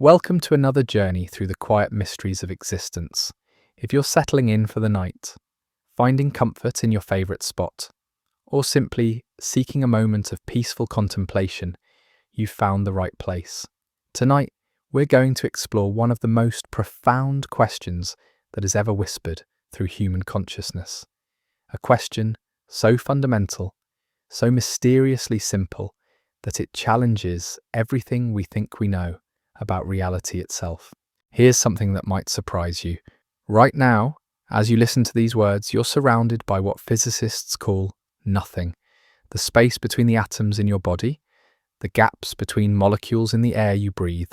Welcome to another journey through the quiet mysteries of existence. If you're settling in for the night, finding comfort in your favourite spot, or simply seeking a moment of peaceful contemplation, you've found the right place. Tonight, we're going to explore one of the most profound questions that has ever whispered through human consciousness. A question so fundamental, so mysteriously simple, that it challenges everything we think we know about reality itself. Here's something that might surprise you. Right now, as you listen to these words, you're surrounded by what physicists call nothing. The space between the atoms in your body, the gaps between molecules in the air you breathe,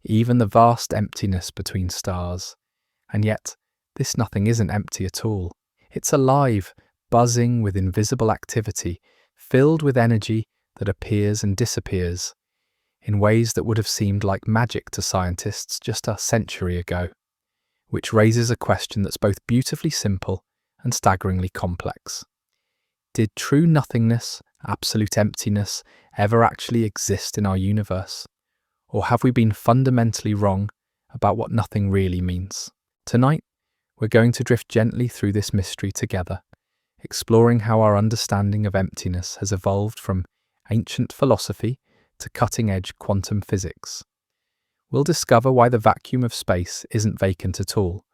even the vast emptiness between stars. And yet, this nothing isn't empty at all. It's alive, buzzing with invisible activity, filled with energy that appears and disappears in ways that would have seemed like magic to scientists just a century ago, which raises a question that's both beautifully simple and staggeringly complex. Did true nothingness, absolute emptiness, ever actually exist in our universe? Or have we been fundamentally wrong about what nothing really means? Tonight, we're going to drift gently through this mystery together, exploring how our understanding of emptiness has evolved from ancient philosophy to cutting-edge quantum physics. We'll discover why the vacuum of space isn't vacant at all,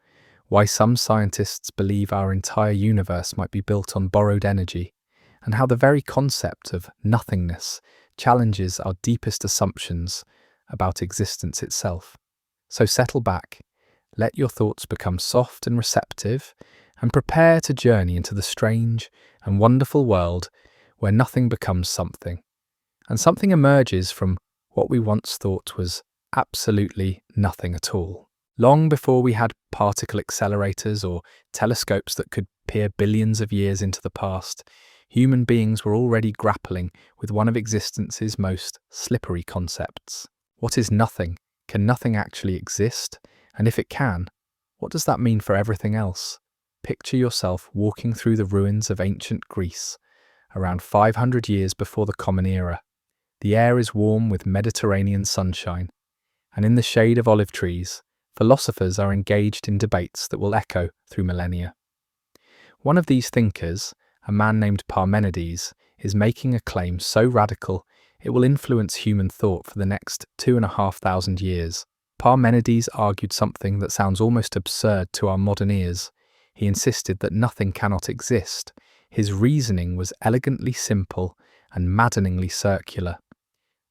why some scientists believe our entire universe might be built on borrowed energy, and how the very concept of nothingness challenges our deepest assumptions about existence itself. So settle back, let your thoughts become soft and receptive, and prepare to journey into the strange and wonderful world where nothing becomes something, and something emerges from what we once thought was absolutely nothing at all. Long before we had particle accelerators or telescopes that could peer billions of years into the past, human beings were already grappling with one of existence's most slippery concepts. What is nothing? Can nothing actually exist? And if it can, what does that mean for everything else? Picture yourself walking through the ruins of ancient Greece, around 500 years before the Common Era. The air is warm with Mediterranean sunshine, and in the shade of olive trees, philosophers are engaged in debates that will echo through millennia. One of these thinkers, a man named Parmenides, is making a claim so radical it will influence human thought for the next 2,500 years. Parmenides argued something that sounds almost absurd to our modern ears. He insisted that nothing cannot exist. His reasoning was elegantly simple and maddeningly circular.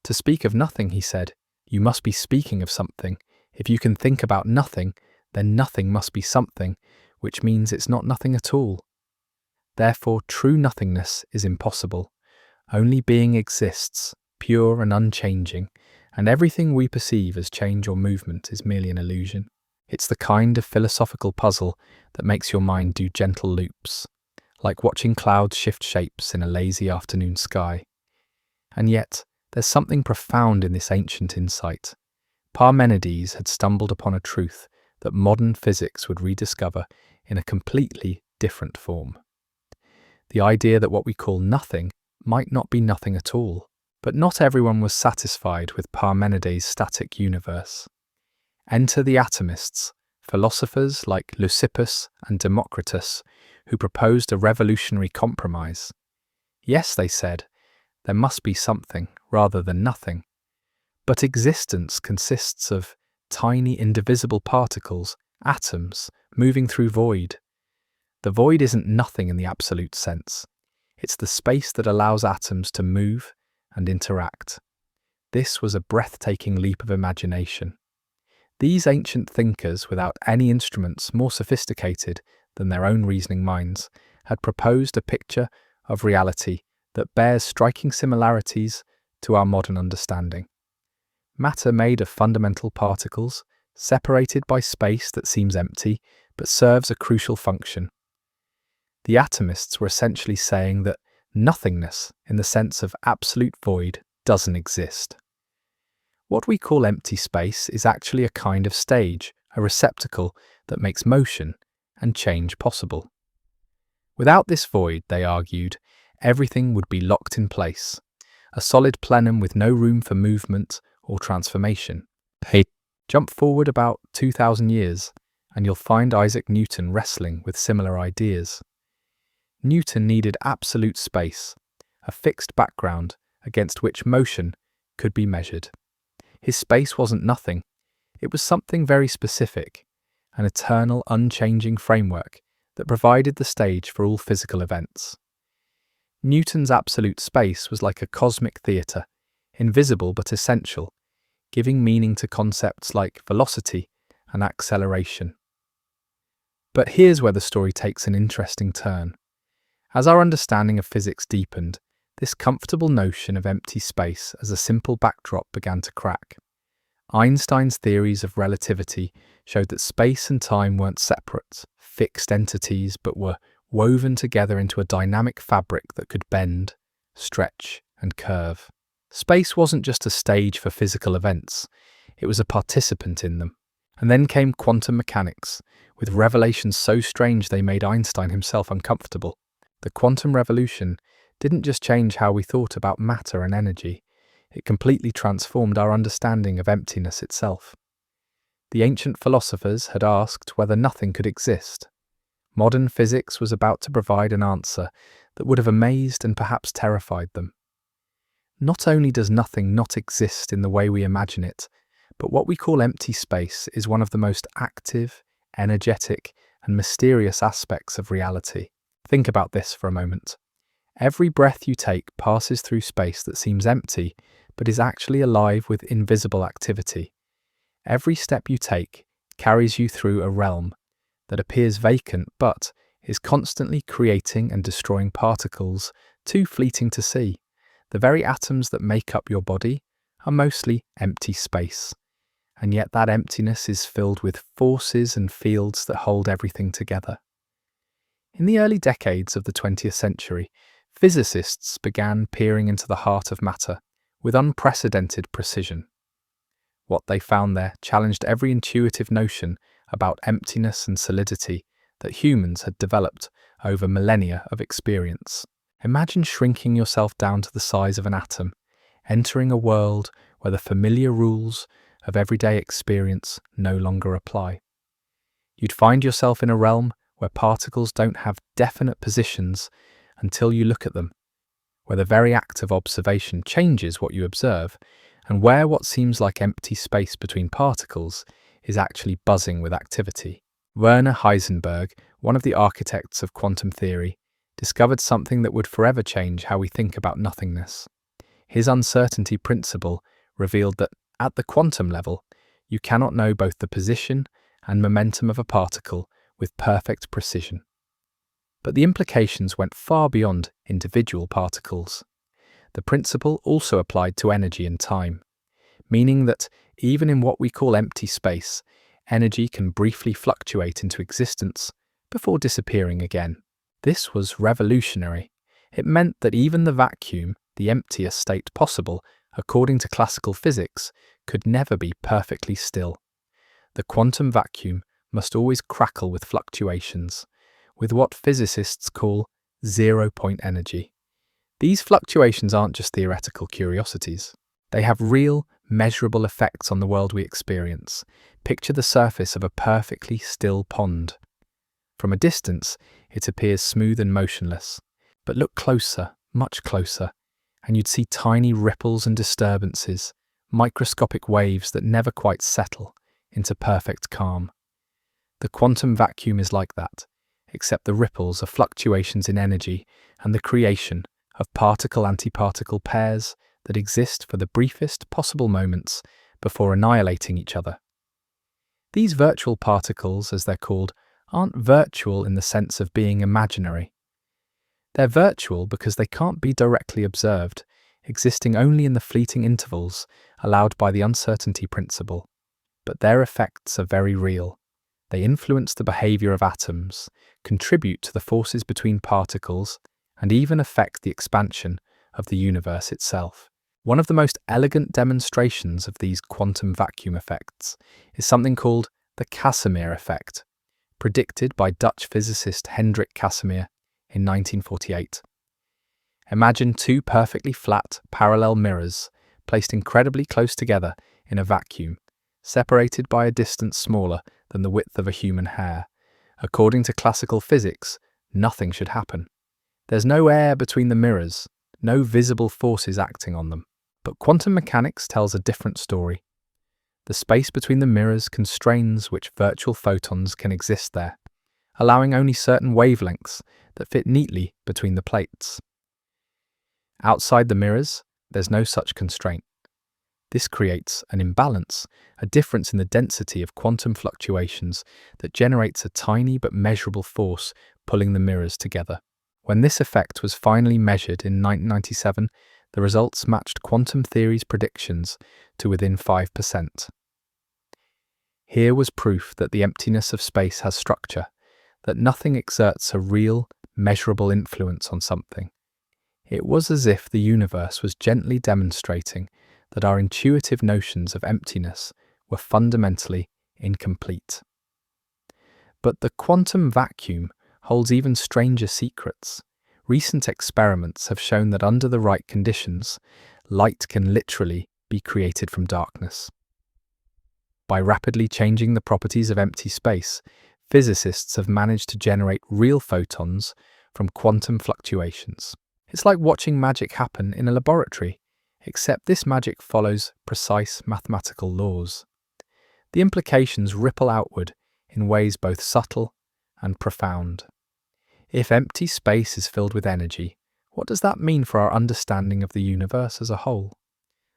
To speak of nothing, he said, you must be speaking of something. If you can think about nothing, then nothing must be something, which means it's not nothing at all. Therefore, true nothingness is impossible. Only being exists, pure and unchanging, and everything we perceive as change or movement is merely an illusion. It's the kind of philosophical puzzle that makes your mind do gentle loops, like watching clouds shift shapes in a lazy afternoon sky. And yet, there's something profound in this ancient insight. Parmenides had stumbled upon a truth that modern physics would rediscover in a completely different form. The idea that what we call nothing might not be nothing at all. But not everyone was satisfied with Parmenides' static universe. Enter the atomists, philosophers like Leucippus and Democritus, who proposed a revolutionary compromise. Yes, they said, there must be something rather than nothing. But existence consists of tiny indivisible particles, atoms, moving through void. The void isn't nothing in the absolute sense. It's the space that allows atoms to move and interact. This was a breathtaking leap of imagination. These ancient thinkers, without any instruments more sophisticated than their own reasoning minds, had proposed a picture of reality that bears striking similarities to our modern understanding. Matter made of fundamental particles, separated by space that seems empty but serves a crucial function. The atomists were essentially saying that nothingness, in the sense of absolute void, doesn't exist. What we call empty space is actually a kind of stage, a receptacle that makes motion and change possible. Without this void, they argued, everything would be locked in place, a solid plenum with no room for movement or transformation. Jump forward about 2,000 years, and you'll find Isaac Newton wrestling with similar ideas. Newton needed absolute space, a fixed background against which motion could be measured. His space wasn't nothing, it was something very specific, an eternal, unchanging framework that provided the stage for all physical events. Newton's absolute space was like a cosmic theatre, invisible but essential, giving meaning to concepts like velocity and acceleration. But here's where the story takes an interesting turn. As our understanding of physics deepened, this comfortable notion of empty space as a simple backdrop began to crack. Einstein's theories of relativity showed that space and time weren't separate, fixed entities, but were woven together into a dynamic fabric that could bend, stretch, and curve. Space wasn't just a stage for physical events, it was a participant in them. And then came quantum mechanics, with revelations so strange they made Einstein himself uncomfortable. The quantum revolution didn't just change how we thought about matter and energy, it completely transformed our understanding of emptiness itself. The ancient philosophers had asked whether nothing could exist. Modern physics was about to provide an answer that would have amazed and perhaps terrified them. Not only does nothing not exist in the way we imagine it, but what we call empty space is one of the most active, energetic, and mysterious aspects of reality. Think about this for a moment. Every breath you take passes through space that seems empty, but is actually alive with invisible activity. Every step you take carries you through a realm that appears vacant but is constantly creating and destroying particles too fleeting to see. The very atoms that make up your body are mostly empty space, and yet that emptiness is filled with forces and fields that hold everything together. In the early decades of the 20th century, physicists began peering into the heart of matter with unprecedented precision. What they found there challenged every intuitive notion about emptiness and solidity that humans had developed over millennia of experience. Imagine shrinking yourself down to the size of an atom, entering a world where the familiar rules of everyday experience no longer apply. You'd find yourself in a realm where particles don't have definite positions until you look at them, where the very act of observation changes what you observe, and where what seems like empty space between particles is actually buzzing with activity. Werner Heisenberg, one of the architects of quantum theory, discovered something that would forever change how we think about nothingness. His uncertainty principle revealed that, at the quantum level, you cannot know both the position and momentum of a particle with perfect precision. But the implications went far beyond individual particles. The principle also applied to energy and time, meaning that even in what we call empty space, energy can briefly fluctuate into existence before disappearing again. This was revolutionary. It meant that even the vacuum, the emptiest state possible, according to classical physics, could never be perfectly still. The quantum vacuum must always crackle with fluctuations, with what physicists call zero-point energy. These fluctuations aren't just theoretical curiosities. They have real, measurable effects on the world we experience. Picture the surface of a perfectly still pond. From a distance, it appears smooth and motionless. But look closer, much closer, and you'd see tiny ripples and disturbances, microscopic waves that never quite settle into perfect calm. The quantum vacuum is like that, except the ripples are fluctuations in energy and the creation of particle-antiparticle pairs that exist for the briefest possible moments before annihilating each other. These virtual particles, as they're called, aren't virtual in the sense of being imaginary. They're virtual because they can't be directly observed, existing only in the fleeting intervals allowed by the uncertainty principle. But their effects are very real. They influence the behavior of atoms, contribute to the forces between particles, and even affect the expansion of the universe itself. One of the most elegant demonstrations of these quantum vacuum effects is something called the Casimir effect, predicted by Dutch physicist Hendrik Casimir in 1948. Imagine two perfectly flat, parallel mirrors placed incredibly close together in a vacuum, separated by a distance smaller than the width of a human hair. According to classical physics, nothing should happen. There's no air between the mirrors, no visible forces acting on them. But quantum mechanics tells a different story. The space between the mirrors constrains which virtual photons can exist there, allowing only certain wavelengths that fit neatly between the plates. Outside the mirrors, there's no such constraint. This creates an imbalance, a difference in the density of quantum fluctuations that generates a tiny but measurable force pulling the mirrors together. When this effect was finally measured in 1997, the results matched quantum theory's predictions to within 5%. Here was proof that the emptiness of space has structure, that nothing exerts a real, measurable influence on something. It was as if the universe was gently demonstrating that our intuitive notions of emptiness were fundamentally incomplete. But the quantum vacuum holds even stranger secrets. Recent experiments have shown that under the right conditions, light can literally be created from darkness. By rapidly changing the properties of empty space, physicists have managed to generate real photons from quantum fluctuations. It's like watching magic happen in a laboratory, except this magic follows precise mathematical laws. The implications ripple outward in ways both subtle and profound. If empty space is filled with energy, what does that mean for our understanding of the universe as a whole?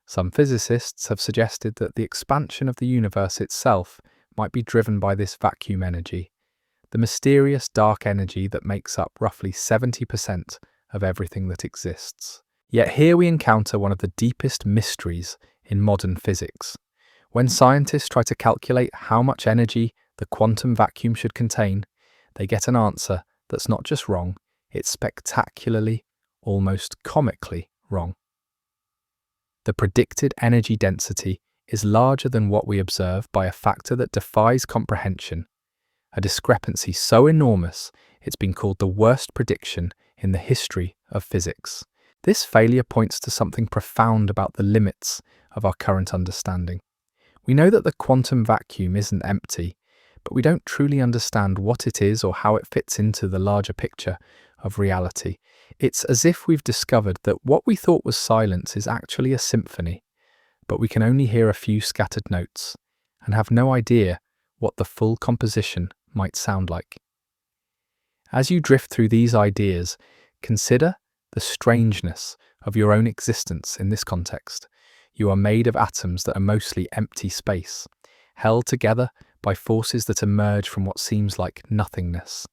Some physicists have suggested that the expansion of the universe itself might be driven by this vacuum energy, the mysterious dark energy that makes up roughly 70% of everything that exists. Yet here we encounter one of the deepest mysteries in modern physics. When scientists try to calculate how much energy the quantum vacuum should contain, they get an answer that's not just wrong, it's spectacularly, almost comically wrong. The predicted energy density is larger than what we observe by a factor that defies comprehension, a discrepancy so enormous it's been called the worst prediction in the history of physics. This failure points to something profound about the limits of our current understanding. We know that the quantum vacuum isn't empty, but we don't truly understand what it is or how it fits into the larger picture of reality. It's as if we've discovered that what we thought was silence is actually a symphony, but we can only hear a few scattered notes and have no idea what the full composition might sound like. As you drift through these ideas, consider the strangeness of your own existence in this context. You are made of atoms that are mostly empty space, held together by forces that emerge from what seems like nothingness.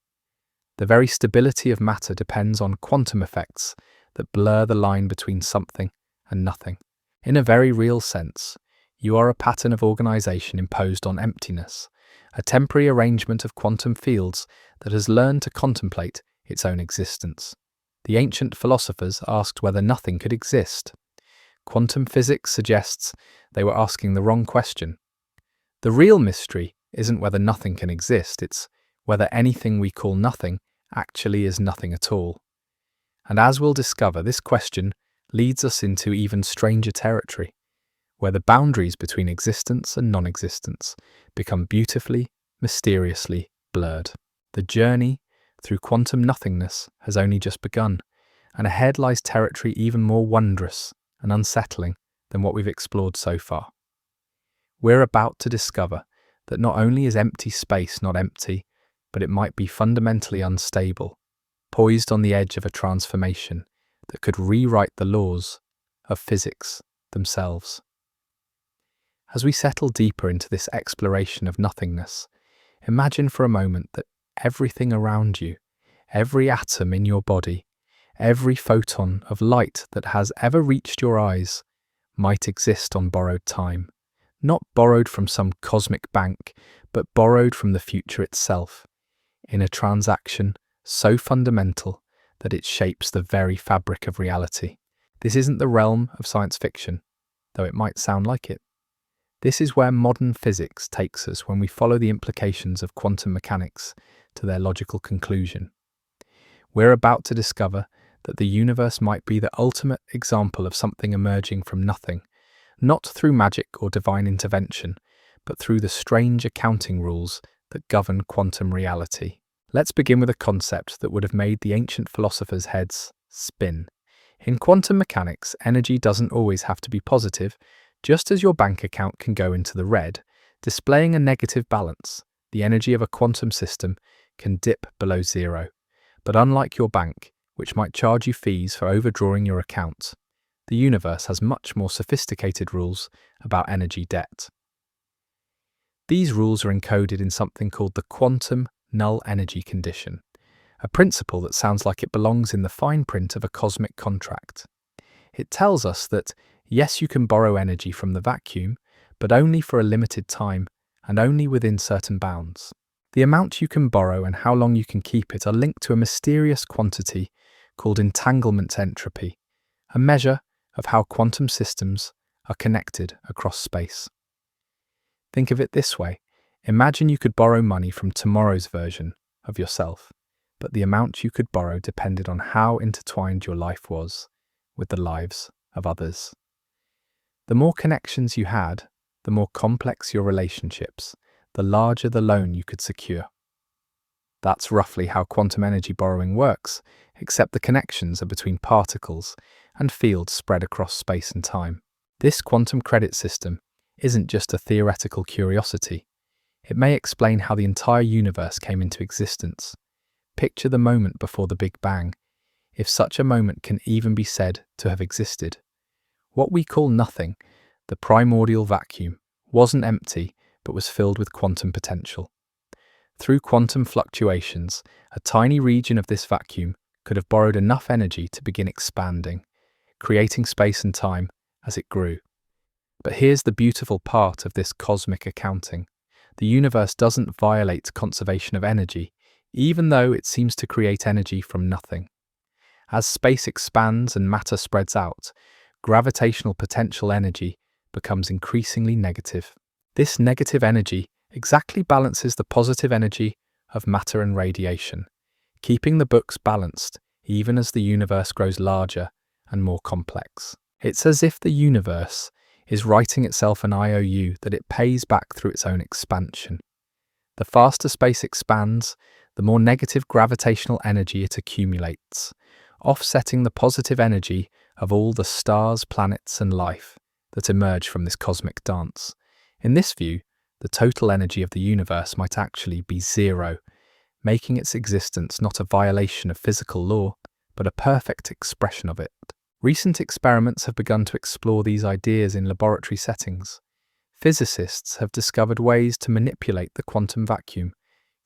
The very stability of matter depends on quantum effects that blur the line between something and nothing. In a very real sense, you are a pattern of organization imposed on emptiness, a temporary arrangement of quantum fields that has learned to contemplate its own existence. The ancient philosophers asked whether nothing could exist. Quantum physics suggests they were asking the wrong question. The real mystery isn't whether nothing can exist, it's whether anything we call nothing actually is nothing at all. And as we'll discover, this question leads us into even stranger territory, where the boundaries between existence and non-existence become beautifully, mysteriously blurred. The journey through quantum nothingness has only just begun, and ahead lies territory even more wondrous and unsettling than what we've explored so far. We're about to discover that not only is empty space not empty, but it might be fundamentally unstable, poised on the edge of a transformation that could rewrite the laws of physics themselves. As we settle deeper into this exploration of nothingness, imagine for a moment that everything around you, every atom in your body, every photon of light that has ever reached your eyes, might exist on borrowed time. Not borrowed from some cosmic bank, but borrowed from the future itself, in a transaction so fundamental that it shapes the very fabric of reality. This isn't the realm of science fiction, though it might sound like it. This is where modern physics takes us when we follow the implications of quantum mechanics to their logical conclusion. We're about to discover that the universe might be the ultimate example of something emerging from nothing, not through magic or divine intervention, but through the strange accounting rules that govern quantum reality. Let's begin with a concept that would have made the ancient philosophers' heads spin. In quantum mechanics, energy doesn't always have to be positive. Just as your bank account can go into the red, displaying a negative balance, the energy of a quantum system can dip below zero. But unlike your bank, which might charge you fees for overdrawing your account, the universe has much more sophisticated rules about energy debt. These rules are encoded in something called the quantum null energy condition, a principle that sounds like it belongs in the fine print of a cosmic contract. It tells us that, yes, you can borrow energy from the vacuum, but only for a limited time and only within certain bounds. The amount you can borrow and how long you can keep it are linked to a mysterious quantity called entanglement entropy, a measure of how quantum systems are connected across space. Think of it this way. Imagine you could borrow money from tomorrow's version of yourself, but the amount you could borrow depended on how intertwined your life was with the lives of others. The more connections you had, the more complex your relationships, the larger the loan you could secure. That's roughly how quantum energy borrowing works, except the connections are between particles and fields spread across space and time. This quantum credit system isn't just a theoretical curiosity. It may explain how the entire universe came into existence. Picture the moment before the Big Bang, if such a moment can even be said to have existed. What we call nothing, the primordial vacuum, wasn't empty but was filled with quantum potential. Through quantum fluctuations, a tiny region of this vacuum could have borrowed enough energy to begin expanding, creating space and time as it grew. But here's the beautiful part of this cosmic accounting. The universe doesn't violate conservation of energy, even though it seems to create energy from nothing. As space expands and matter spreads out, gravitational potential energy becomes increasingly negative. This negative energy exactly balances the positive energy of matter and radiation, keeping the books balanced even as the universe grows larger and more complex. It's as if the universe is writing itself an IOU that it pays back through its own expansion. The faster space expands, the more negative gravitational energy it accumulates, offsetting the positive energy of all the stars, planets, and life that emerge from this cosmic dance. In this view, the total energy of the universe might actually be zero, making its existence not a violation of physical law, but a perfect expression of it. Recent experiments have begun to explore these ideas in laboratory settings. Physicists have discovered ways to manipulate the quantum vacuum,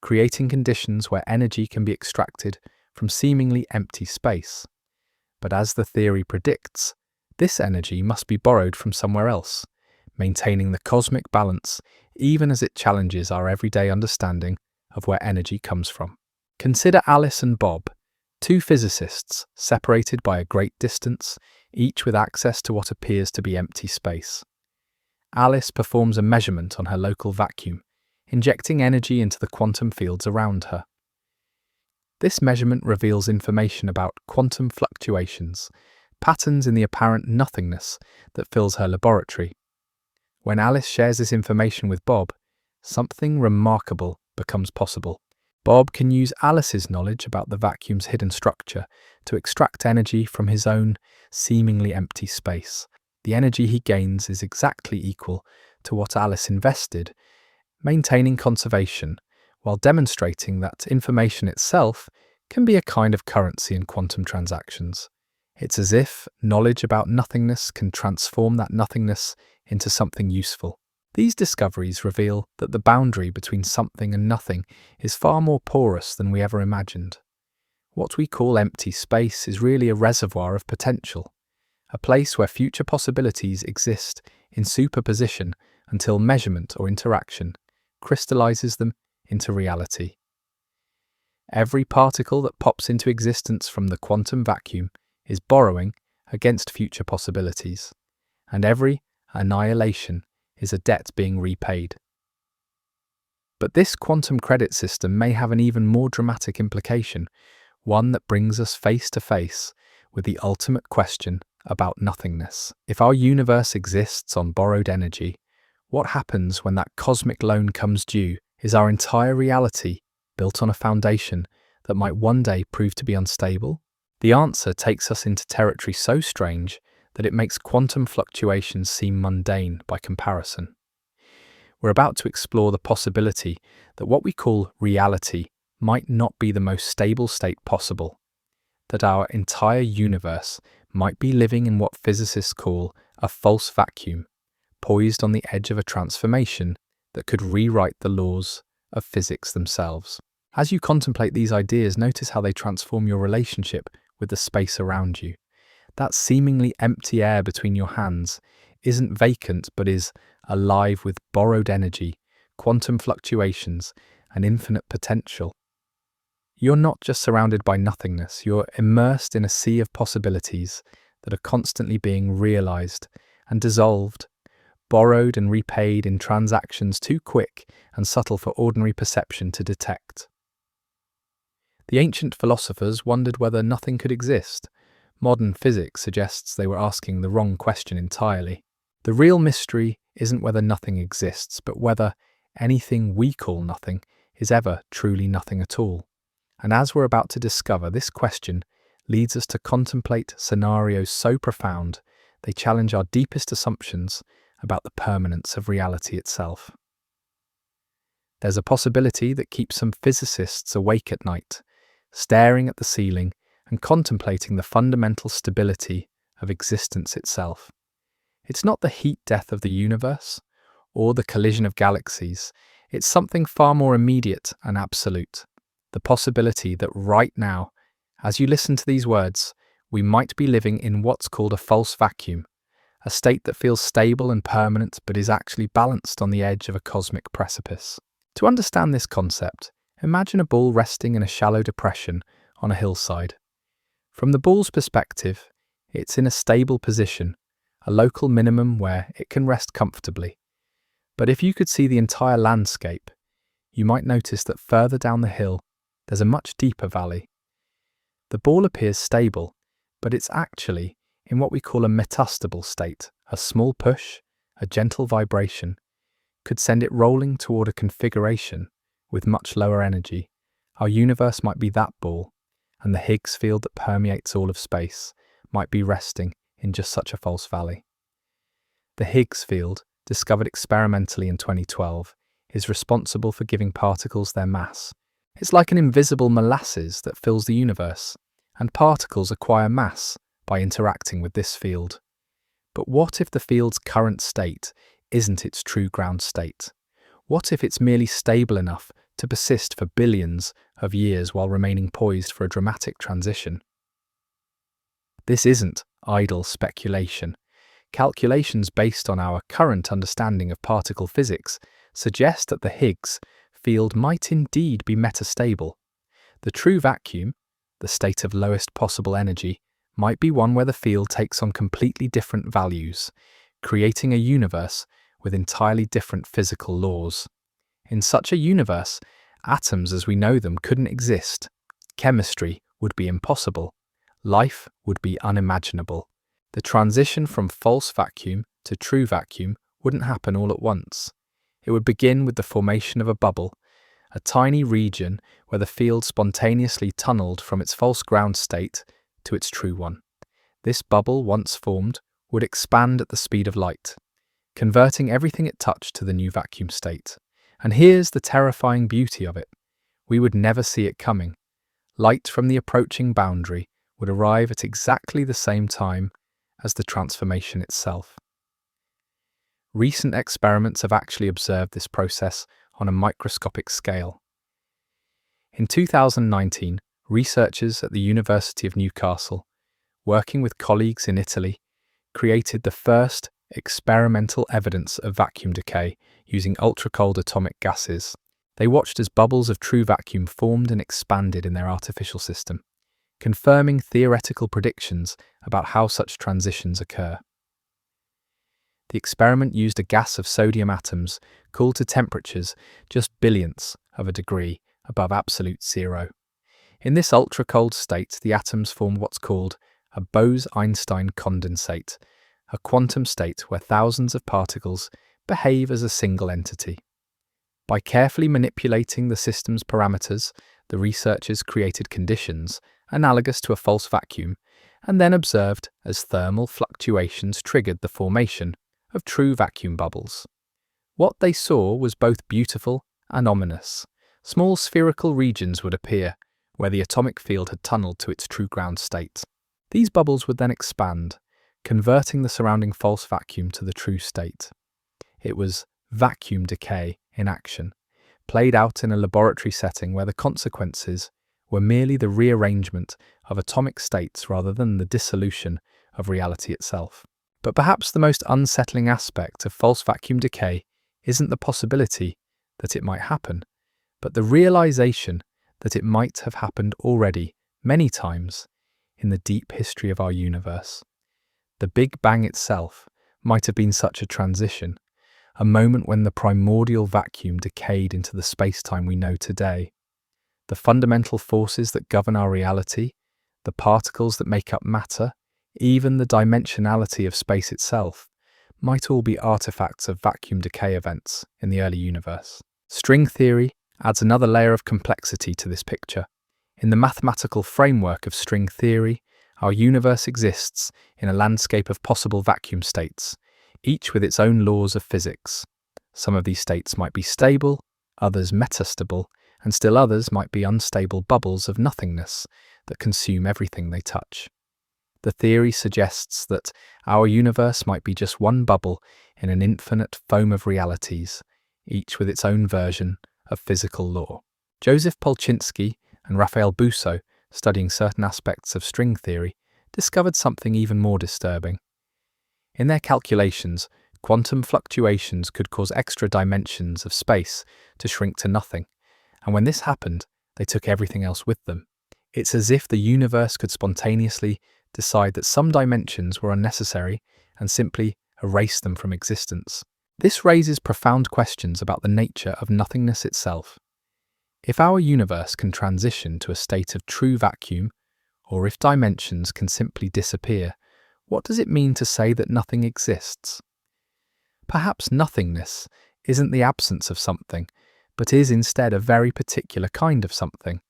creating conditions where energy can be extracted from seemingly empty space. But as the theory predicts, this energy must be borrowed from somewhere else, maintaining the cosmic balance even as it challenges our everyday understanding of where energy comes from. Consider Alice and Bob, two physicists separated by a great distance, each with access to what appears to be empty space. Alice performs a measurement on her local vacuum, injecting energy into the quantum fields around her. This measurement reveals information about quantum fluctuations, patterns in the apparent nothingness that fills her laboratory. When Alice shares this information with Bob, something remarkable becomes possible. Bob can use Alice's knowledge about the vacuum's hidden structure to extract energy from his own seemingly empty space. The energy he gains is exactly equal to what Alice invested, maintaining conservation while demonstrating that information itself can be a kind of currency in quantum transactions. It's as if knowledge about nothingness can transform that nothingness into something useful. These discoveries reveal that the boundary between something and nothing is far more porous than we ever imagined. What we call empty space is really a reservoir of potential, a place where future possibilities exist in superposition until measurement or interaction crystallizes them into reality. Every particle that pops into existence from the quantum vacuum is borrowing against future possibilities, and every annihilation is a debt being repaid. But this quantum credit system may have an even more dramatic implication, one that brings us face to face with the ultimate question about nothingness. If our universe exists on borrowed energy, What happens when that cosmic loan comes due? Is our entire reality built on a foundation that might one day prove to be unstable? The answer takes us into territory so strange that it makes quantum fluctuations seem mundane by comparison. We're about to explore the possibility that what we call reality might not be the most stable state possible, that our entire universe might be living in what physicists call a false vacuum, poised on the edge of a transformation that could rewrite the laws of physics themselves. As you contemplate these ideas, notice how they transform your relationship with the space around you. That seemingly empty air between your hands isn't vacant but is alive with borrowed energy, quantum fluctuations, and infinite potential. You're not just surrounded by nothingness, you're immersed in a sea of possibilities that are constantly being realized and dissolved, borrowed and repaid in transactions too quick and subtle for ordinary perception to detect. The ancient philosophers wondered whether nothing could exist. Modern physics suggests they were asking the wrong question entirely. The real mystery isn't whether nothing exists, but whether anything we call nothing is ever truly nothing at all. And as we're about to discover, this question leads us to contemplate scenarios so profound they challenge our deepest assumptions about the permanence of reality itself. There's a possibility that keeps some physicists awake at night, staring at the ceiling and contemplating the fundamental stability of existence itself. It's not the heat death of the universe or the collision of galaxies. It's something far more immediate and absolute. The possibility that right now, as you listen to these words, we might be living in what's called a false vacuum, a state that feels stable and permanent but is actually balanced on the edge of a cosmic precipice. To understand this concept, imagine a ball resting in a shallow depression on a hillside. From the ball's perspective, it's in a stable position, a local minimum where it can rest comfortably. But if you could see the entire landscape, you might notice that further down the hill, there's a much deeper valley. The ball appears stable, but it's actually in what we call a metastable state. A small push, a gentle vibration, could send it rolling toward a configuration with much lower energy. Our universe might be that ball, and the Higgs field that permeates all of space might be resting in just such a false valley. The Higgs field, discovered experimentally in 2012, is responsible for giving particles their mass. It's like an invisible molasses that fills the universe, and particles acquire mass by interacting with this field. But what if the field's current state isn't its true ground state? What if it's merely stable enough to persist for billions of years while remaining poised for a dramatic transition? This isn't idle speculation. Calculations based on our current understanding of particle physics suggest that the Higgs field might indeed be metastable. The true vacuum, the state of lowest possible energy, might be one where the field takes on completely different values, creating a universe with entirely different physical laws. In such a universe, atoms as we know them couldn't exist. Chemistry would be impossible. Life would be unimaginable. The transition from false vacuum to true vacuum wouldn't happen all at once. It would begin with the formation of a bubble, a tiny region where the field spontaneously tunneled from its false ground state to its true one. This bubble, once formed, would expand at the speed of light, converting everything it touched to the new vacuum state. And here's the terrifying beauty of it. We would never see it coming. Light from the approaching boundary would arrive at exactly the same time as the transformation itself. Recent experiments have actually observed this process on a microscopic scale. In 2019, researchers at the University of Newcastle, working with colleagues in Italy, created the first experimental evidence of vacuum decay using ultra-cold atomic gases. They watched as bubbles of true vacuum formed and expanded in their artificial system, confirming theoretical predictions about how such transitions occur. The experiment used a gas of sodium atoms cooled to temperatures just billionths of a degree above absolute zero. In this ultra-cold state, the atoms form what's called a Bose-Einstein condensate, a quantum state where thousands of particles behave as a single entity. By carefully manipulating the system's parameters, the researchers created conditions analogous to a false vacuum, and then observed as thermal fluctuations triggered the formation of true vacuum bubbles. What they saw was both beautiful and ominous. Small spherical regions would appear, where the atomic field had tunneled to its true ground state. These bubbles would then expand, converting the surrounding false vacuum to the true state. It was vacuum decay in action, played out in a laboratory setting where the consequences were merely the rearrangement of atomic states rather than the dissolution of reality itself. But perhaps the most unsettling aspect of false vacuum decay isn't the possibility that it might happen, but the realization that it might have happened already many times in the deep history of our universe. The Big Bang itself might have been such a transition, a moment when the primordial vacuum decayed into the spacetime we know today. The fundamental forces that govern our reality, the particles that make up matter, even the dimensionality of space itself, might all be artifacts of vacuum decay events in the early universe. String theory adds another layer of complexity to this picture. In the mathematical framework of string theory, our universe exists in a landscape of possible vacuum states, each with its own laws of physics. Some of these states might be stable, others metastable, and still others might be unstable bubbles of nothingness that consume everything they touch. The theory suggests that our universe might be just one bubble in an infinite foam of realities, each with its own version of physical law. Joseph Polchinski and Raphael Bousso, studying certain aspects of string theory, discovered something even more disturbing. In their calculations, quantum fluctuations could cause extra dimensions of space to shrink to nothing, and when this happened, they took everything else with them. It's as if the universe could spontaneously decide that some dimensions were unnecessary and simply erase them from existence. This raises profound questions about the nature of nothingness itself. If our universe can transition to a state of true vacuum, or if dimensions can simply disappear, what does it mean to say that nothing exists? Perhaps nothingness isn't the absence of something, but is instead a very particular kind of something,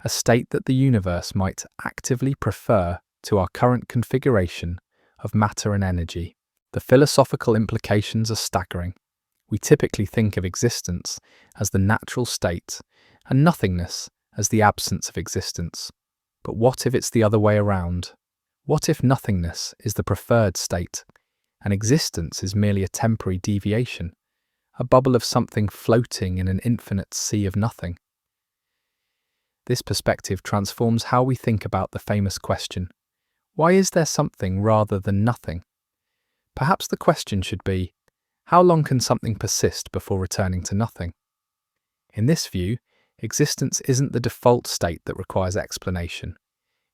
a state that the universe might actively prefer to our current configuration of matter and energy. The philosophical implications are staggering. We typically think of existence as the natural state and nothingness as the absence of existence. But what if it's the other way around? What if nothingness is the preferred state, and existence is merely a temporary deviation, a bubble of something floating in an infinite sea of nothing? This perspective transforms how we think about the famous question, why is there something rather than nothing? Perhaps the question should be, how long can something persist before returning to nothing? In this view, existence isn't the default state that requires explanation.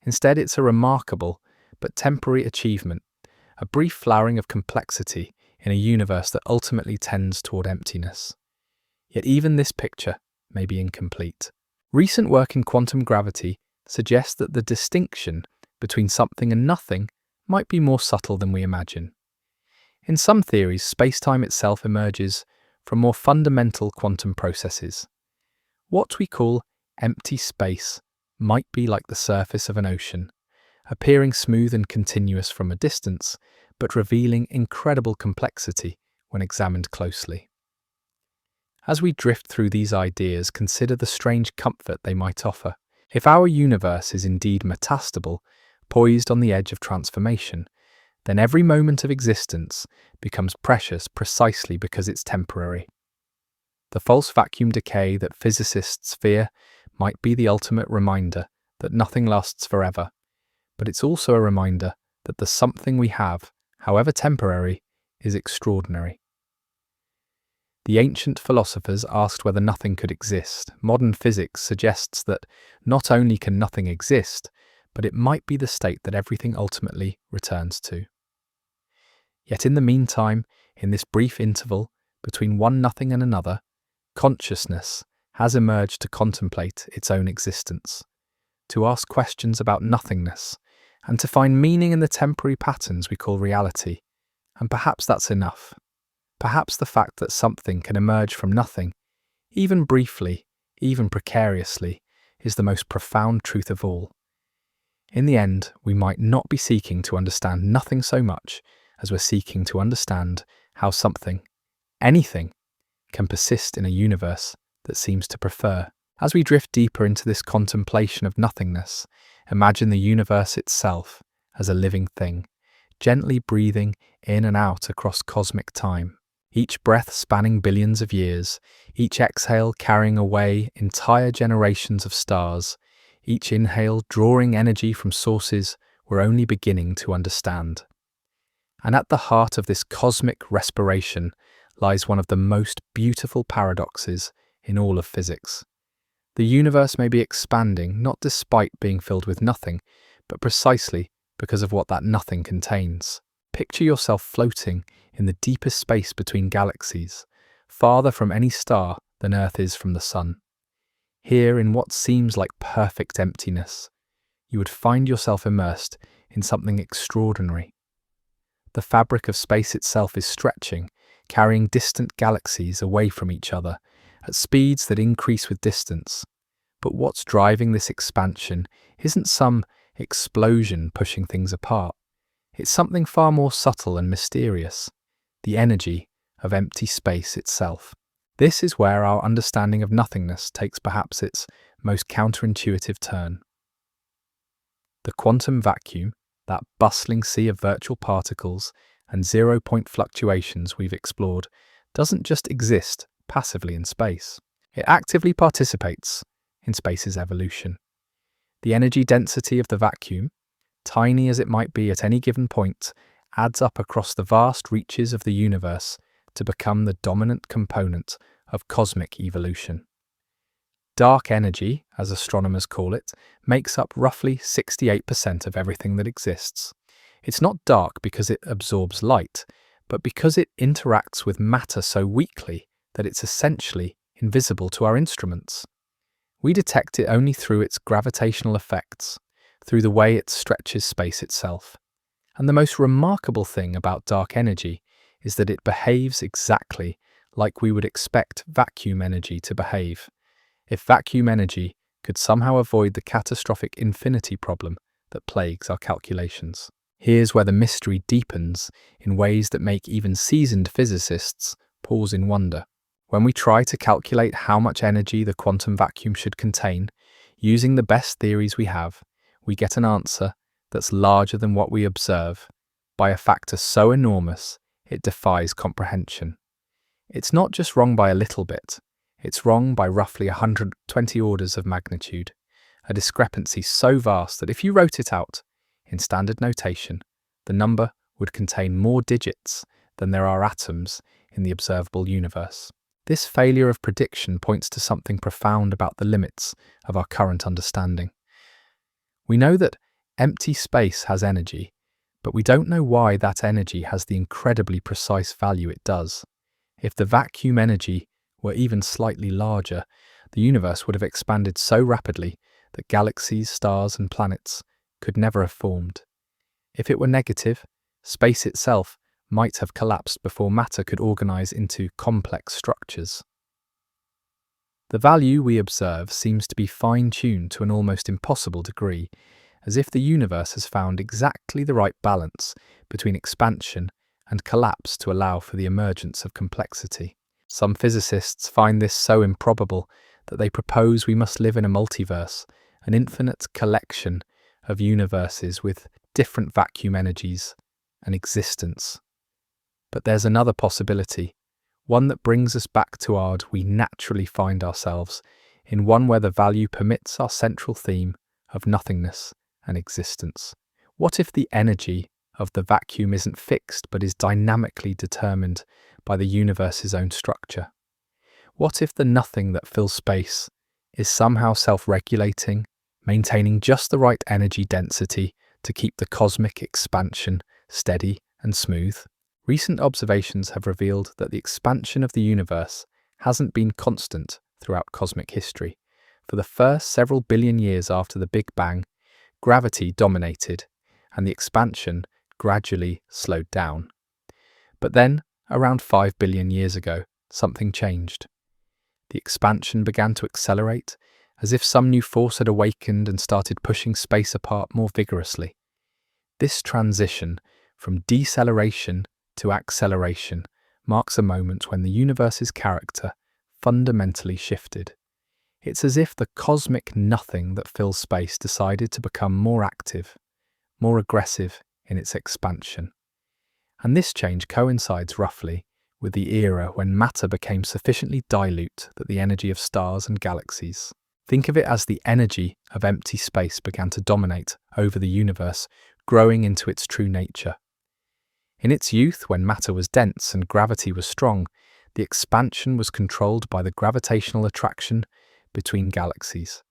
Instead, it's a remarkable but temporary achievement, a brief flowering of complexity in a universe that ultimately tends toward emptiness. Yet even this picture may be incomplete. Recent work in quantum gravity suggests that the distinction between something and nothing might be more subtle than we imagine. In some theories, spacetime itself emerges from more fundamental quantum processes. What we call empty space might be like the surface of an ocean, appearing smooth and continuous from a distance, but revealing incredible complexity when examined closely. As we drift through these ideas, consider the strange comfort they might offer. If our universe is indeed metastable, poised on the edge of transformation, then every moment of existence becomes precious precisely because it's temporary. The false vacuum decay that physicists fear might be the ultimate reminder that nothing lasts forever, but it's also a reminder that the something we have, however temporary, is extraordinary. The ancient philosophers asked whether nothing could exist. Modern physics suggests that not only can nothing exist, but it might be the state that everything ultimately returns to. Yet in the meantime, in this brief interval between one nothing and another, consciousness has emerged to contemplate its own existence, to ask questions about nothingness, and to find meaning in the temporary patterns we call reality. And perhaps that's enough. Perhaps the fact that something can emerge from nothing, even briefly, even precariously, is the most profound truth of all. In the end, we might not be seeking to understand nothing so much as we're seeking to understand how something, anything, can persist in a universe that seems to prefer. As we drift deeper into this contemplation of nothingness, imagine the universe itself as a living thing, gently breathing in and out across cosmic time. Each breath spanning billions of years, each exhale carrying away entire generations of stars, each inhale drawing energy from sources we're only beginning to understand. And at the heart of this cosmic respiration lies one of the most beautiful paradoxes in all of physics. The universe may be expanding not despite being filled with nothing, but precisely because of what that nothing contains. Picture yourself floating in the deepest space between galaxies, farther from any star than Earth is from the Sun. Here, in what seems like perfect emptiness, you would find yourself immersed in something extraordinary. The fabric of space itself is stretching, carrying distant galaxies away from each other at speeds that increase with distance. But what's driving this expansion isn't some explosion pushing things apart. It's something far more subtle and mysterious, the energy of empty space itself. This is where our understanding of nothingness takes perhaps its most counterintuitive turn. The quantum vacuum, that bustling sea of virtual particles and zero-point fluctuations we've explored, doesn't just exist passively in space. It actively participates in space's evolution. The energy density of the vacuum, tiny as it might be at any given point, adds up across the vast reaches of the universe to become the dominant component of cosmic evolution. Dark energy, as astronomers call it, makes up roughly 68% of everything that exists. It's not dark because it absorbs light, but because it interacts with matter so weakly that it's essentially invisible to our instruments. We detect it only through its gravitational effects, through the way it stretches space itself. And the most remarkable thing about dark energy is that it behaves exactly like we would expect vacuum energy to behave. If vacuum energy could somehow avoid the catastrophic infinity problem that plagues our calculations. Here's where the mystery deepens in ways that make even seasoned physicists pause in wonder. When we try to calculate how much energy the quantum vacuum should contain, using the best theories we have, we get an answer that's larger than what we observe, by a factor so enormous it defies comprehension. It's not just wrong by a little bit, it's wrong by roughly 120 orders of magnitude, a discrepancy so vast that if you wrote it out in standard notation, the number would contain more digits than there are atoms in the observable universe. This failure of prediction points to something profound about the limits of our current understanding. We know that empty space has energy, but we don't know why that energy has the incredibly precise value it does. If the vacuum energy were even slightly larger, the universe would have expanded so rapidly that galaxies, stars, and planets could never have formed. If it were negative, space itself might have collapsed before matter could organize into complex structures. The value we observe seems to be fine-tuned to an almost impossible degree, as if the universe has found exactly the right balance between expansion and collapse to allow for the emergence of complexity. Some physicists find this so improbable that they propose we must live in a multiverse, an infinite collection of universes with different vacuum energies and existence. But there's another possibility, one that brings us back to ours we naturally find ourselves, in one where the value permits our central theme of nothingness and existence. What if the energy of the vacuum isn't fixed but is dynamically determined by the universe's own structure? What if the nothing that fills space is somehow self-regulating, maintaining just the right energy density to keep the cosmic expansion steady and smooth? Recent observations have revealed that the expansion of the universe hasn't been constant throughout cosmic history. For the first several billion years after the Big Bang, gravity dominated, and the expansion gradually slowed down. But then, around 5 billion years ago, something changed. The expansion began to accelerate, as if some new force had awakened and started pushing space apart more vigorously. This transition from deceleration to acceleration marks a moment when the universe's character fundamentally shifted. It's as if the cosmic nothing that fills space decided to become more active, more aggressive in its expansion. And this change coincides roughly with the era when matter became sufficiently dilute that the energy of stars and galaxies. Think of it as the energy of empty space began to dominate over the universe, growing into its true nature. In its youth, when matter was dense and gravity was strong, the expansion was controlled by the gravitational attraction between galaxies.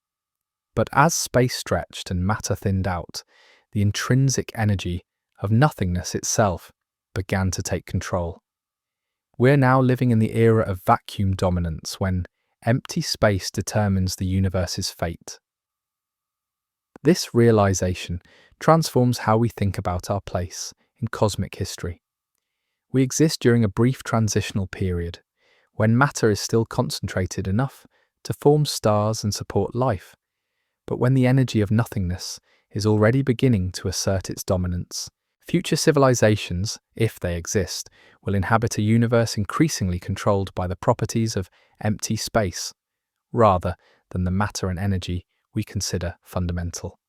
But as space stretched and matter thinned out, the intrinsic energy of nothingness itself began to take control. We're now living in the era of vacuum dominance, when empty space determines the universe's fate. This realization transforms how we think about our place in cosmic history. We exist during a brief transitional period, when matter is still concentrated enough to form stars and support life, but when the energy of nothingness is already beginning to assert its dominance. Future civilizations, if they exist, will inhabit a universe increasingly controlled by the properties of empty space, rather than the matter and energy we consider fundamental.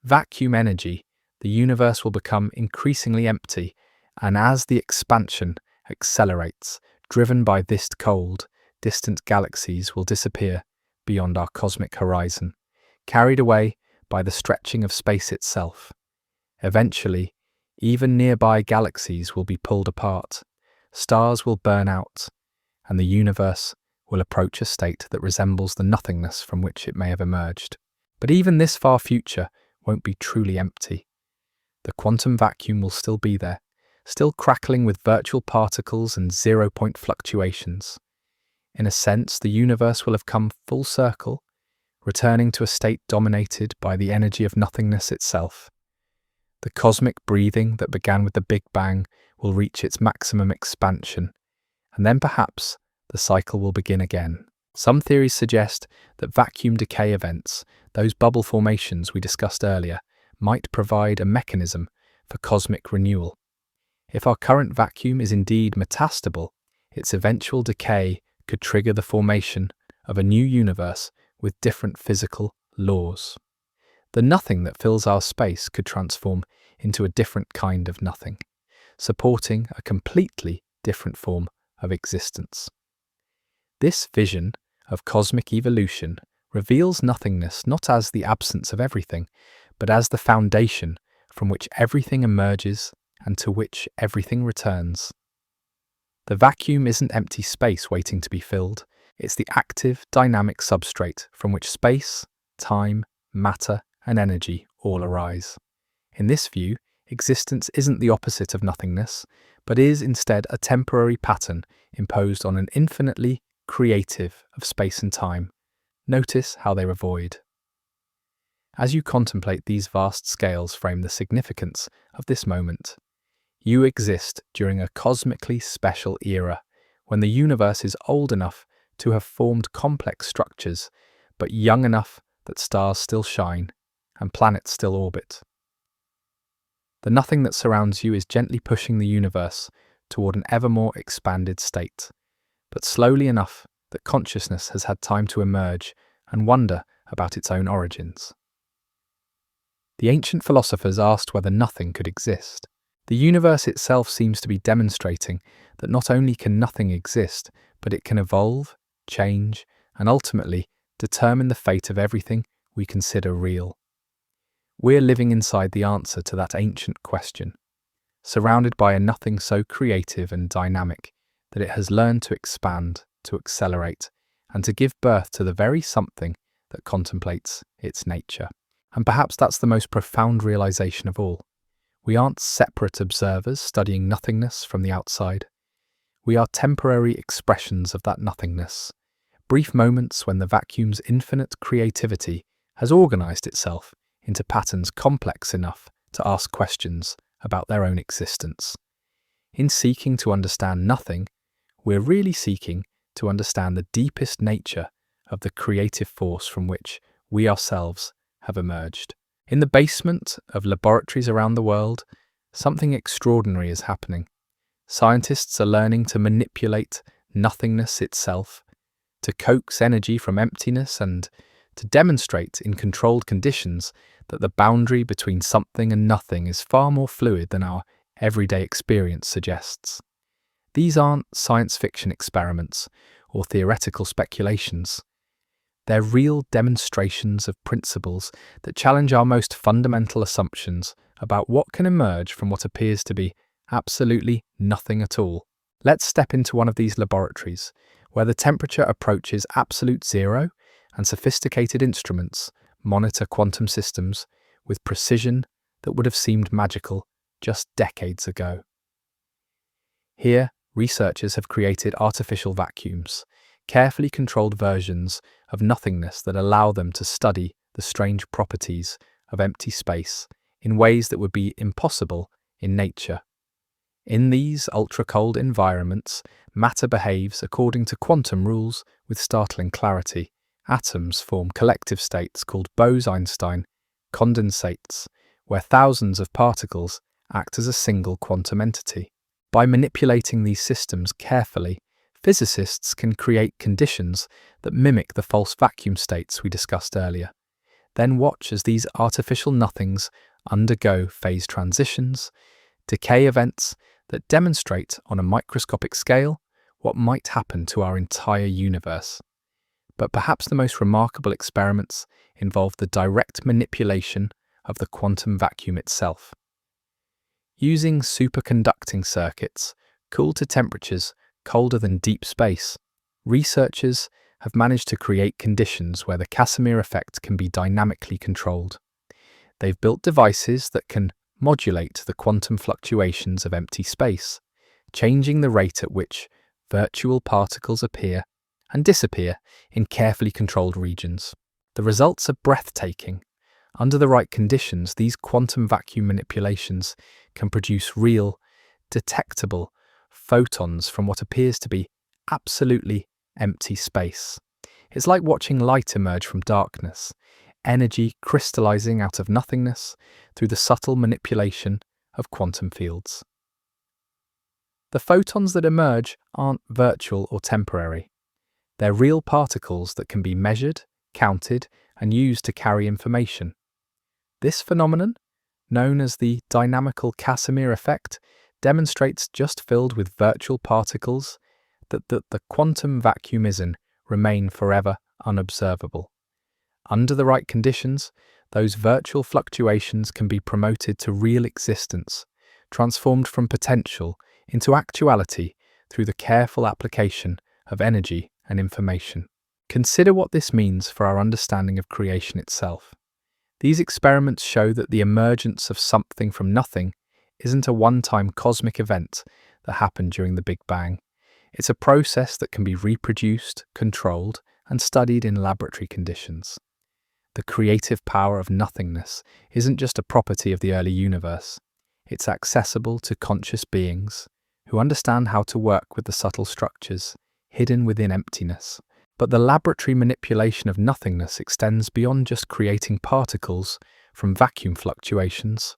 Vacuum energy, the universe will become increasingly empty, and as the expansion accelerates, driven by this cold, distant galaxies will disappear beyond our cosmic horizon, carried away by the stretching of space itself. Eventually, even nearby galaxies will be pulled apart, stars will burn out, and the universe will approach a state that resembles the nothingness from which it may have emerged. But even this far future won't be truly empty. The quantum vacuum will still be there, still crackling with virtual particles and zero-point fluctuations. In a sense, the universe will have come full circle, returning to a state dominated by the energy of nothingness itself. The cosmic breathing that began with the Big Bang will reach its maximum expansion, and then perhaps the cycle will begin again. Some theories suggest that vacuum decay events, those bubble formations we discussed earlier, might provide a mechanism for cosmic renewal. If our current vacuum is indeed metastable, its eventual decay could trigger the formation of a new universe with different physical laws. The nothing that fills our space could transform into a different kind of nothing, supporting a completely different form of existence. This vision of cosmic evolution reveals nothingness not as the absence of everything, but as the foundation from which everything emerges and to which everything returns. The vacuum isn't empty space waiting to be filled, it's the active, dynamic substrate from which space, time, matter, and energy all arise. In this view, existence isn't the opposite of nothingness, but is instead a temporary pattern imposed on an infinitely creative of space and time. Notice how they are void. As you contemplate these vast scales frame the significance of this moment. You exist during a cosmically special era, when the universe is old enough to have formed complex structures, but young enough that stars still shine and planets still orbit. The nothing that surrounds you is gently pushing the universe toward an ever more expanded state, but slowly enough that consciousness has had time to emerge and wonder about its own origins. The ancient philosophers asked whether nothing could exist. The universe itself seems to be demonstrating that not only can nothing exist, but it can evolve, change, and ultimately determine the fate of everything we consider real. We're living inside the answer to that ancient question, surrounded by a nothing so creative and dynamic that it has learned to expand, to accelerate, and to give birth to the very something that contemplates its nature. And perhaps that's the most profound realization of all. We aren't separate observers studying nothingness from the outside. We are temporary expressions of that nothingness, brief moments when the vacuum's infinite creativity has organized itself into patterns complex enough to ask questions about their own existence. In seeking to understand nothing, we're really seeking to understand the deepest nature of the creative force from which we ourselves have emerged. In the basement of laboratories around the world, something extraordinary is happening. Scientists are learning to manipulate nothingness itself, to coax energy from emptiness, and to demonstrate in controlled conditions that the boundary between something and nothing is far more fluid than our everyday experience suggests. These aren't science fiction experiments or theoretical speculations. They're real demonstrations of principles that challenge our most fundamental assumptions about what can emerge from what appears to be absolutely nothing at all. Let's step into one of these laboratories, where the temperature approaches absolute zero and sophisticated instruments monitor quantum systems with precision that would have seemed magical just decades ago. Here, researchers have created artificial vacuums, carefully controlled versions of nothingness that allow them to study the strange properties of empty space in ways that would be impossible in nature. In these ultra-cold environments, matter behaves according to quantum rules with startling clarity. Atoms form collective states called Bose-Einstein condensates, where thousands of particles act as a single quantum entity. By manipulating these systems carefully, physicists can create conditions that mimic the false vacuum states we discussed earlier. Then watch as these artificial nothings undergo phase transitions, decay events that demonstrate on a microscopic scale what might happen to our entire universe. But perhaps the most remarkable experiments involve the direct manipulation of the quantum vacuum itself. Using superconducting circuits cooled to temperatures colder than deep space, researchers have managed to create conditions where the Casimir effect can be dynamically controlled. They've built devices that can modulate the quantum fluctuations of empty space, changing the rate at which virtual particles appear and disappear in carefully controlled regions. The results are breathtaking. Under the right conditions, these quantum vacuum manipulations can produce real, detectable photons from what appears to be absolutely empty space. It's like watching light emerge from darkness, energy crystallizing out of nothingness through the subtle manipulation of quantum fields. The photons that emerge aren't virtual or temporary. They're real particles that can be measured, counted, and used to carry information. This phenomenon, known as the dynamical Casimir effect, demonstrates just filled with virtual particles that the quantum vacuum remain forever unobservable. Under the right conditions, those virtual fluctuations can be promoted to real existence, transformed from potential into actuality through the careful application of energy and information. Consider what this means for our understanding of creation itself. These experiments show that the emergence of something from nothing isn't a one-time cosmic event that happened during the Big Bang. It's a process that can be reproduced, controlled, and studied in laboratory conditions. The creative power of nothingness isn't just a property of the early universe. It's accessible to conscious beings who understand how to work with the subtle structures hidden within emptiness. But the laboratory manipulation of nothingness extends beyond just creating particles from vacuum fluctuations.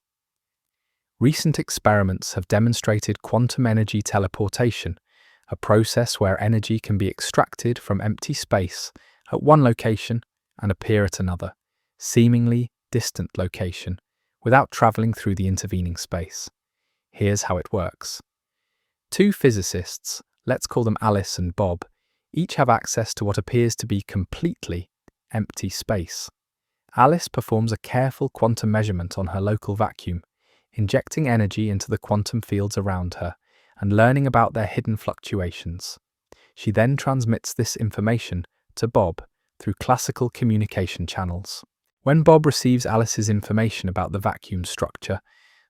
Recent experiments have demonstrated quantum energy teleportation, a process where energy can be extracted from empty space at one location and appear at another, seemingly distant location, without traveling through the intervening space. Here's how it works. Two physicists, let's call them Alice and Bob, each have access to what appears to be completely empty space. Alice performs a careful quantum measurement on her local vacuum, injecting energy into the quantum fields around her and learning about their hidden fluctuations. She then transmits this information to Bob through classical communication channels. When Bob receives Alice's information about the vacuum structure,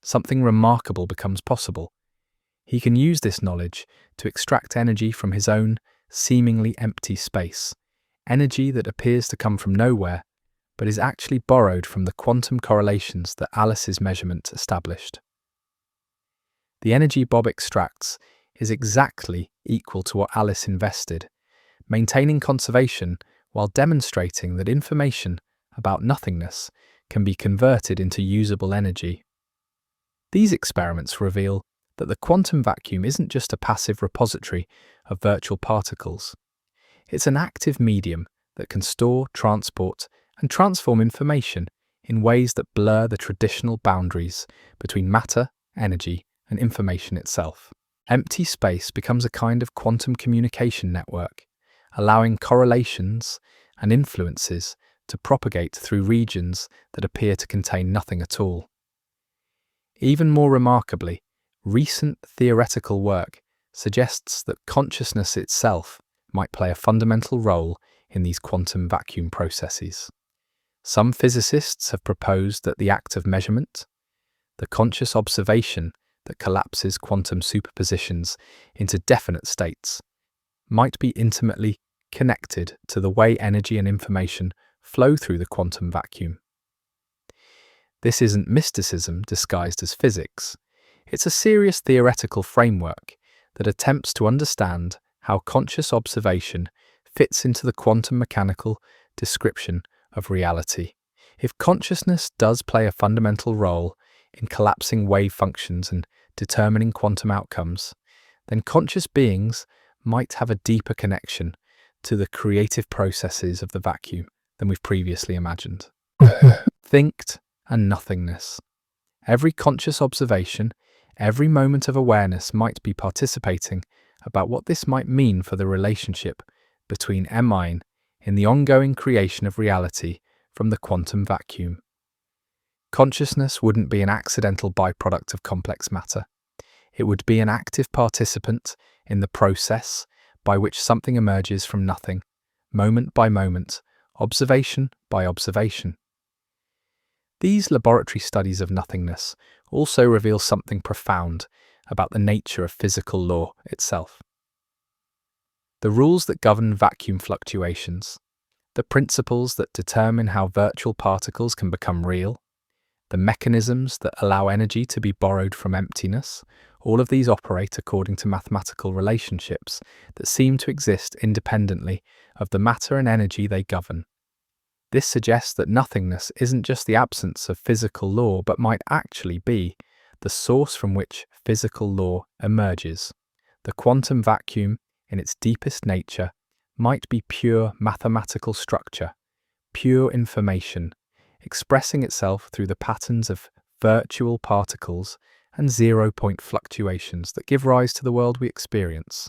something remarkable becomes possible. He can use this knowledge to extract energy from his own seemingly empty space, energy that appears to come from nowhere, but is actually borrowed from the quantum correlations that Alice's measurement established. The energy Bob extracts is exactly equal to what Alice invested, maintaining conservation while demonstrating that information about nothingness can be converted into usable energy. These experiments reveal that the quantum vacuum isn't just a passive repository of virtual particles. It's an active medium that can store, transport, and transform information in ways that blur the traditional boundaries between matter, energy, and information itself. Empty space becomes a kind of quantum communication network, allowing correlations and influences to propagate through regions that appear to contain nothing at all. Even more remarkably, recent theoretical work suggests that consciousness itself might play a fundamental role in these quantum vacuum processes. Some physicists have proposed that the act of measurement, the conscious observation that collapses quantum superpositions into definite states, might be intimately connected to the way energy and information flow through the quantum vacuum. This isn't mysticism disguised as physics. It's a serious theoretical framework that attempts to understand how conscious observation fits into the quantum mechanical description of reality. If consciousness does play a fundamental role in collapsing wave functions and determining quantum outcomes, then conscious beings might have a deeper connection to the creative processes of the vacuum than we've previously imagined. Thinked and nothingness. Every conscious observation, every moment of awareness might be participating about what this might mean for the relationship between mine in the ongoing creation of reality from the quantum vacuum. Consciousness wouldn't be an accidental byproduct of complex matter. It would be an active participant in the process by which something emerges from nothing, moment by moment, observation by observation. These laboratory studies of nothingness also reveal something profound about the nature of physical law itself. The rules that govern vacuum fluctuations, the principles that determine how virtual particles can become real, the mechanisms that allow energy to be borrowed from emptiness, all of these operate according to mathematical relationships that seem to exist independently of the matter and energy they govern. This suggests that nothingness isn't just the absence of physical law, but might actually be the source from which physical law emerges. The quantum vacuum, in its deepest nature, might be pure mathematical structure, pure information, expressing itself through the patterns of virtual particles and zero-point fluctuations that give rise to the world we experience.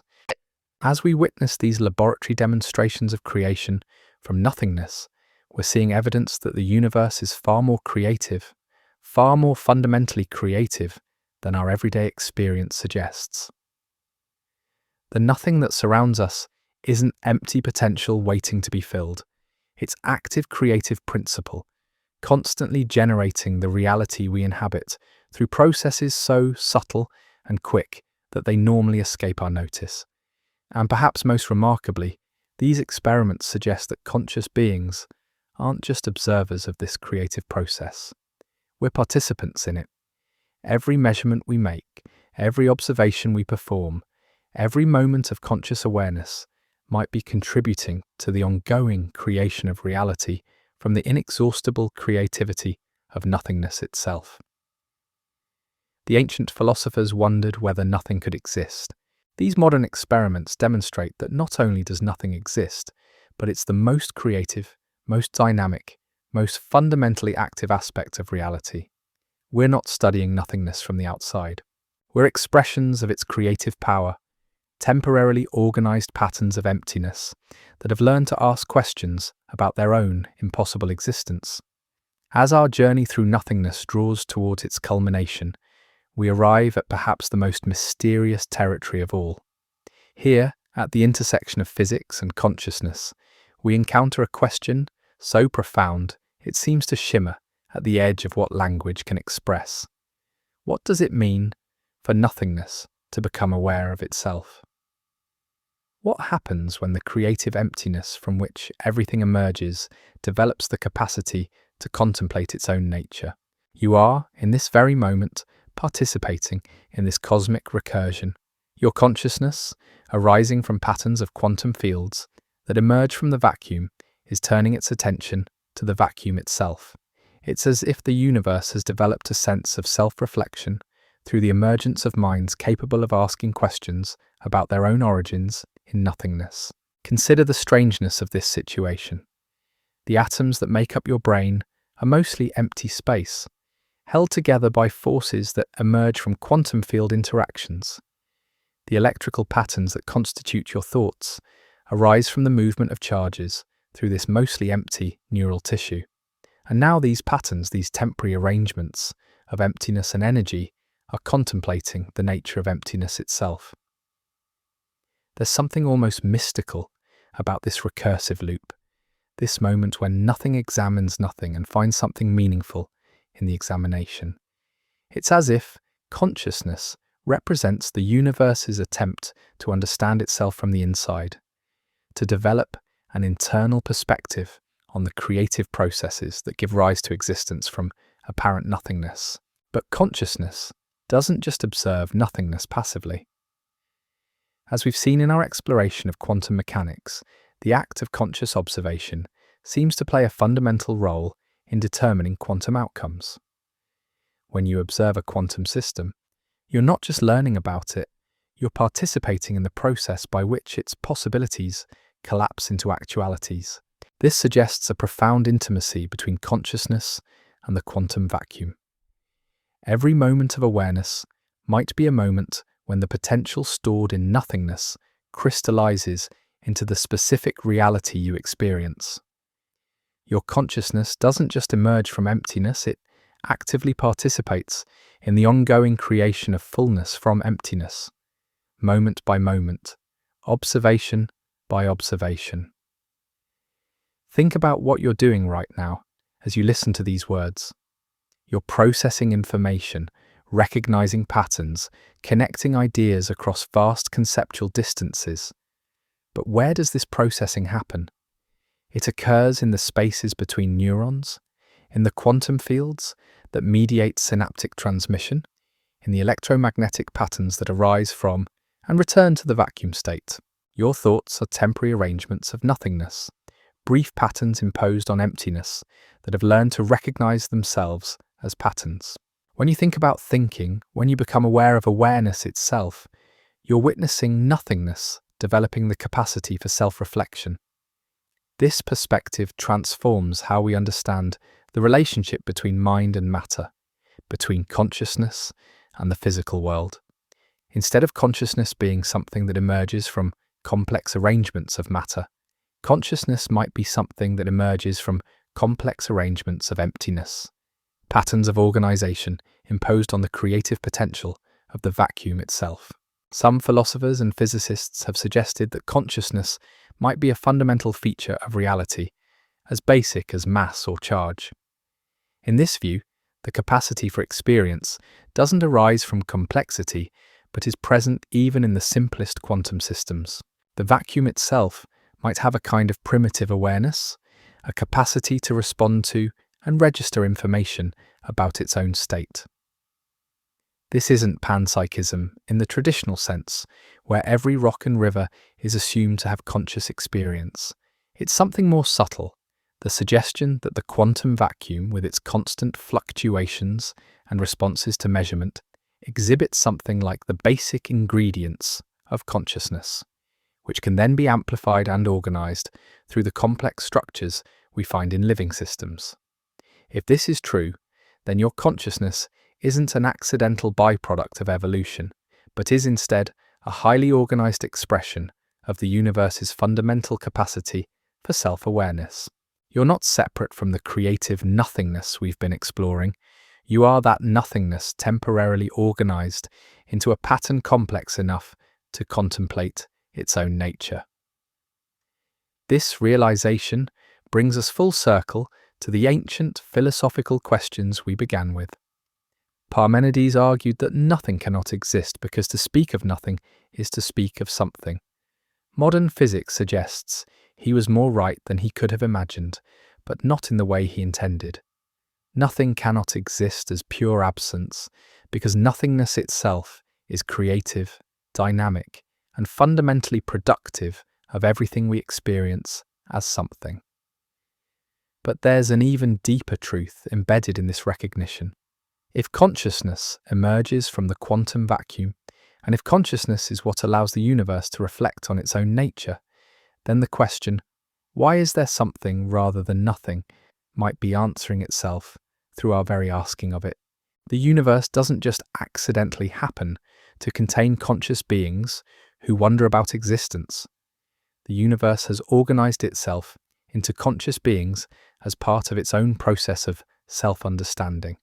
As we witness these laboratory demonstrations of creation from nothingness, we're seeing evidence that the universe is far more creative, far more fundamentally creative than our everyday experience suggests. The nothing that surrounds us isn't empty potential waiting to be filled. It's active creative principle, constantly generating the reality we inhabit through processes so subtle and quick that they normally escape our notice. And perhaps most remarkably, these experiments suggest that conscious beings aren't just observers of this creative process. We're participants in it. Every measurement we make, every observation we perform, every moment of conscious awareness might be contributing to the ongoing creation of reality from the inexhaustible creativity of nothingness itself. The ancient philosophers wondered whether nothing could exist. These modern experiments demonstrate that not only does nothing exist, but it's the most creative, most dynamic, most fundamentally active aspect of reality. We're not studying nothingness from the outside. We're expressions of its creative power, temporarily organized patterns of emptiness that have learned to ask questions about their own impossible existence. As our journey through nothingness draws towards its culmination, we arrive at perhaps the most mysterious territory of all. Here, at the intersection of physics and consciousness, we encounter a question so profound it seems to shimmer at the edge of what language can express. What does it mean for nothingness to become aware of itself? What happens when the creative emptiness from which everything emerges develops the capacity to contemplate its own nature? You are, in this very moment, participating in this cosmic recursion. Your consciousness, arising from patterns of quantum fields that emerge from the vacuum, is turning its attention to the vacuum itself. It's as if the universe has developed a sense of self-reflection through the emergence of minds capable of asking questions about their own origins in nothingness. Consider the strangeness of this situation. The atoms that make up your brain are mostly empty space, held together by forces that emerge from quantum field interactions. The electrical patterns that constitute your thoughts arise from the movement of charges through this mostly empty neural tissue. And now these patterns, these temporary arrangements of emptiness and energy, are contemplating the nature of emptiness itself. There's something almost mystical about this recursive loop, this moment when nothing examines nothing and finds something meaningful in the examination. It's as if consciousness represents the universe's attempt to understand itself from the inside, to develop an internal perspective on the creative processes that give rise to existence from apparent nothingness. But consciousness doesn't just observe nothingness passively. As we've seen in our exploration of quantum mechanics, the act of conscious observation seems to play a fundamental role in determining quantum outcomes. When you observe a quantum system, you're not just learning about it, you're participating in the process by which its possibilities collapse into actualities. This suggests a profound intimacy between consciousness and the quantum vacuum. Every moment of awareness might be a moment when the potential stored in nothingness crystallizes into the specific reality you experience. Your consciousness doesn't just emerge from emptiness, it actively participates in the ongoing creation of fullness from emptiness, moment by moment, observation by observation. Think about what you're doing right now as you listen to these words. You're processing information, recognizing patterns, connecting ideas across vast conceptual distances. But where does this processing happen? It occurs in the spaces between neurons, in the quantum fields that mediate synaptic transmission, in the electromagnetic patterns that arise from and return to the vacuum state. Your thoughts are temporary arrangements of nothingness, brief patterns imposed on emptiness that have learned to recognize themselves as patterns. When you think about thinking, when you become aware of awareness itself, you're witnessing nothingness developing the capacity for self-reflection. This perspective transforms how we understand the relationship between mind and matter, between consciousness and the physical world. Instead of consciousness being something that emerges from complex arrangements of matter, consciousness might be something that emerges from complex arrangements of emptiness, patterns of organization imposed on the creative potential of the vacuum itself. Some philosophers and physicists have suggested that consciousness might be a fundamental feature of reality, as basic as mass or charge. In this view, the capacity for experience doesn't arise from complexity, but is present even in the simplest quantum systems. The vacuum itself might have a kind of primitive awareness, a capacity to respond to and register information about its own state. This isn't panpsychism in the traditional sense, where every rock and river is assumed to have conscious experience. It's something more subtle, the suggestion that the quantum vacuum, with its constant fluctuations and responses to measurement, exhibits something like the basic ingredients of consciousness, which can then be amplified and organized through the complex structures we find in living systems. If this is true, then your consciousness isn't an accidental byproduct of evolution, but is instead a highly organized expression of the universe's fundamental capacity for self-awareness. You're not separate from the creative nothingness we've been exploring. You are that nothingness temporarily organized into a pattern complex enough to contemplate its own nature. This realization brings us full circle to the ancient philosophical questions we began with. Parmenides argued that nothing cannot exist because to speak of nothing is to speak of something. Modern physics suggests he was more right than he could have imagined, but not in the way he intended. Nothing cannot exist as pure absence because nothingness itself is creative, dynamic, and fundamentally productive of everything we experience as something. But there's an even deeper truth embedded in this recognition. If consciousness emerges from the quantum vacuum, and if consciousness is what allows the universe to reflect on its own nature, then the question, why is there something rather than nothing, might be answering itself through our very asking of it. The universe doesn't just accidentally happen to contain conscious beings who wonder about existence. The universe has organized itself into conscious beings as part of its own process of self-understanding.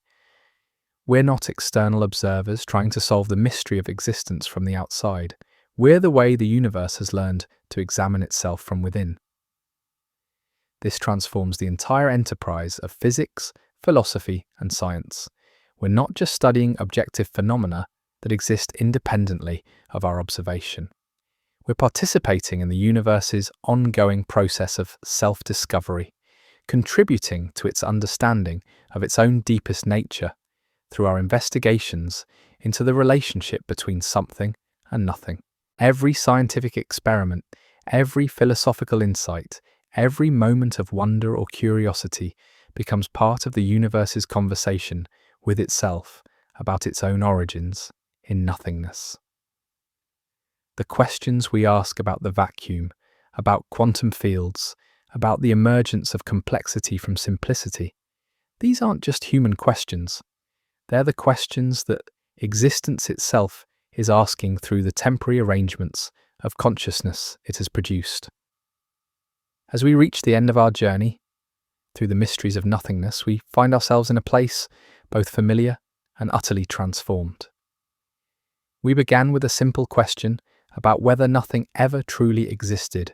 We're not external observers trying to solve the mystery of existence from the outside. We're the way the universe has learned to examine itself from within. This transforms the entire enterprise of physics, philosophy, and science. We're not just studying objective phenomena that exist independently of our observation. We're participating in the universe's ongoing process of self-discovery, contributing to its understanding of its own deepest nature through our investigations into the relationship between something and nothing. Every scientific experiment, every philosophical insight, every moment of wonder or curiosity becomes part of the universe's conversation with itself about its own origins in nothingness. The questions we ask about the vacuum, about quantum fields, about the emergence of complexity from simplicity, these aren't just human questions. They're the questions that existence itself is asking through the temporary arrangements of consciousness it has produced. As we reach the end of our journey through the mysteries of nothingness, we find ourselves in a place both familiar and utterly transformed. We began with a simple question about whether nothing ever truly existed,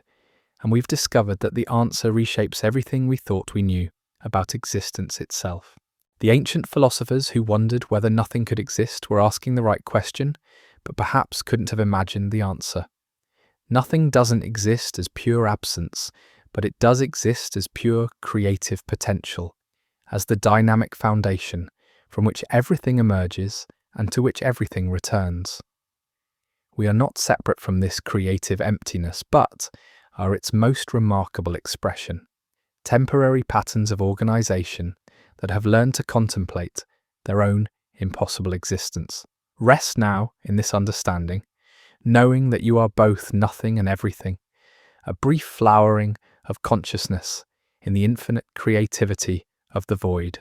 and we've discovered that the answer reshapes everything we thought we knew about existence itself. The ancient philosophers who wondered whether nothing could exist were asking the right question, but perhaps couldn't have imagined the answer. Nothing doesn't exist as pure absence, but it does exist as pure creative potential, as the dynamic foundation from which everything emerges and to which everything returns. We are not separate from this creative emptiness, but are its most remarkable expression. Temporary patterns of organization that have learned to contemplate their own impossible existence. Rest now in this understanding, knowing that you are both nothing and everything, a brief flowering of consciousness in the infinite creativity of the void.